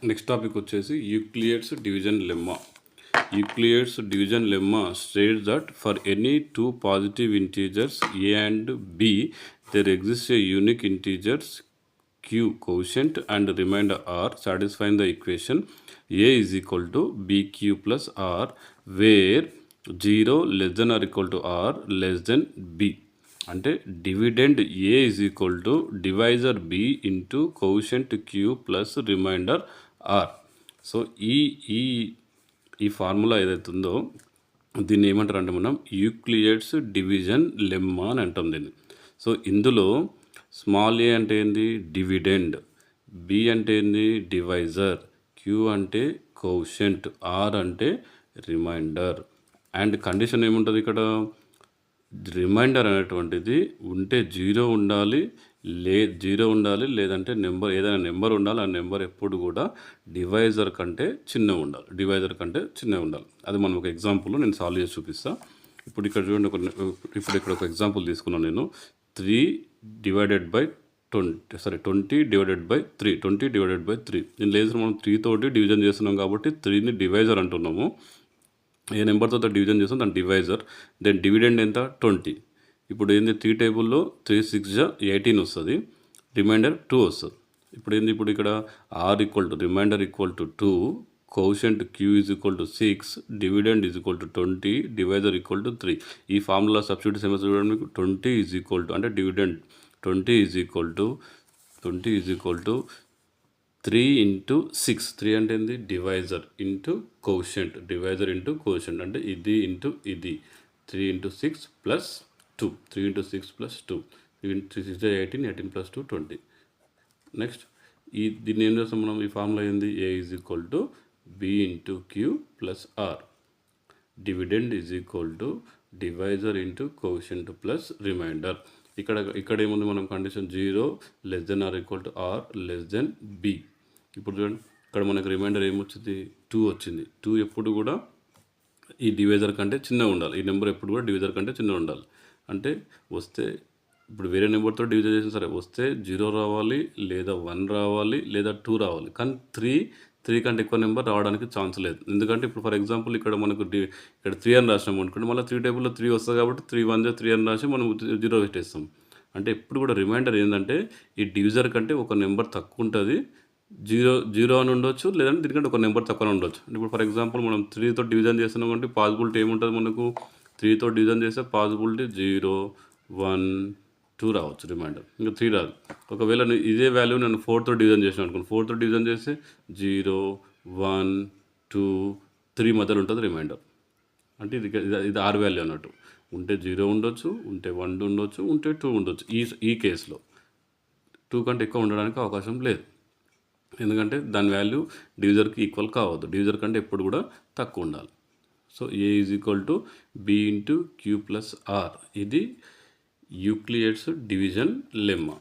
Next topic వచ్చేసి Euclid's division lemma. Euclid's division lemma states that for any two positive integers a and b, there exists a unique integers q quotient and remainder r satisfying the equation a is equal to bq plus r, where 0 less than or equal to r less than b. అంటే dividend a is equal to divisor b into quotient q plus remainder r. So ఈ ఈ ఈ formula ఏదైతే ఉందో దీన్ని ఏమంటారు అంటే మనం యూక్లియడ్స్ డివిజన్ లెమ్మా అని అంటాం దీన్ని. సో ఇందులో స్మాల్ ఏ అంటే ఏంది డివిడెండ్, బి అంటే ఏంది డివైజర్, క్యూ అంటే కోషెంట్, ఆర్ అంటే రిమైండర్. అండ్ కండిషన్ ఏముంటుంది ఇక్కడ, రిమైండర్ అనేటువంటిది ఉంటే జీరో ఉండాలి, లేదంటే నెంబర్ ఏదైనా నెంబర్ ఉండాలి. ఆ నెంబర్ ఎప్పుడు కూడా డివైజర్ కంటే చిన్నగా ఉండాలి. అది మనం ఒక ఎగ్జాంపుల్ నేను సాల్వ్ చేసి చూపిస్తాను. ఇప్పుడు ఇక్కడ చూడండి, ఇక్కడ ఒక ఎగ్జాంపుల్ తీసుకున్నాను నేను. 3 డివైడెడ్ బై 20 డివైడెడ్ బై 3. దీని లేదు మనం 3 తోటి డివిజన్ చేస్తున్నాం కాబట్టి 3ని డివైజర్ అంటున్నాము. ఏ నెంబర్తో డివిజన్ చేస్తాం దాని డివైజర్. దెన్ డివిడెండ్ ఎంత 20. ఇప్పుడు ఏంది 3 టేబుల్లో 3 6 18 వస్తుంది, రిమైండర్ 2 వస్తుంది. ఇప్పుడు ఇక్కడ r equal to remainder equal to 2, quotient q is equal to 6, dividend is equal to 20, divisor equal to 3. ఈ ఫార్ములా సబ్స్టిట్యూట్ ఏమో చూడండి మీకు. 20 ఈజ్ ఈక్వల్ టు అంటే dividend 20 is equal to 3 into 6. 3 అంటే ఏంది డివైజర్ ఇంటూ కోషెంట్ అంటే ఇది into ఇది. 3 into 6 plus 2. 3 into 6 plus 2. 3 6 18 plus 2 20. Next దీన్ని ఏం చేస్తాం మనం, ఈ ఫార్ములా ఏంది, a is equal to b into q plus r. Dividend is equal to divisor into quotient plus remainder. ఇక్కడ ఏముంది మనం condition 0 less than or equal to r less than b. ఇప్పుడు చూడండి, ఇక్కడ మనకు రిమైండర్ ఏమొచ్చింది 2 వచ్చింది. 2 ఎప్పుడు కూడా ఈ డివైజర్ కంటే చిన్నగా ఉండాలి. ఈ నెంబర్ ఎప్పుడు కూడా డివైజర్ కంటే చిన్నగా ఉండాలి. అంటే వస్తే ఇప్పుడు వేరే నెంబర్తో డివిజన్ చేసిన సరే వస్తే 0 రావాలి, లేదా 1 రావాలి, లేదా 2 రావాలి. కానీ 3 కంటే ఎక్కువ నెంబర్ రావడానికి ఛాన్స్ లేదు. ఎందుకంటే ఇప్పుడు ఫర్ ఎగ్జాంపుల్ ఇక్కడ మనకు ఇక్కడ 3 అని రాసినాము అనుకోండి, మళ్ళీ 3 టేబుల్లో 3 వస్తుంది కాబట్టి 3 1 3 అని రాసి మనం 0 పెట్టేస్తాం. అంటే ఎప్పుడు కూడా రిమైండర్ ఏంటంటే ఈ డివిజర్ కంటే ఒక నెంబర్ తక్కువ ఉంటుంది. 0 అని ఉండొచ్చు, లేదంటే దీనికంటే ఒక నెంబర్ తక్కువ ఉండొచ్చు. ఇప్పుడు ఫర్ ఎగ్జాంపుల్ మనం 3తో డివిజన్ చేస్తున్నాం అంటే పాసిబిలిటీ ఏముంటుంది మనకు, 3తో డివిజన్ చేస్తే పాసిబిలిటీ 0 1 2 రావచ్చు రిమైండర్, ఇంకా 3 రాదు. ఒకవేళ ఇదే వాల్యూ నేను 4తో డివిజన్ చేసిన అనుకోండి, 4తో డివిజన్ చేస్తే 0 1 2 3 మధ్యలో ఉంటుంది రిమైండర్. అంటే ఇది ఆర్ వాల్యూ అన్నట్టు. ఉంటే 0 ఉండొచ్చు, ఉంటే 1 ఉండొచ్చు, ఉంటే 2 ఉండొచ్చు. ఈ కేసులో 2 కంటే ఎక్కువ ఉండడానికి అవకాశం లేదు. ఎందుకంటే దాని వాల్యూ డివిజర్కి ఈక్వల్ కావద్దు, డివిజర్ కంటే ఎప్పుడు కూడా తక్కువ ఉండాలి. So a is equal to b into q plus r. ఇది యూక్లియడ్స్ డివిజన్ లెమ్మా.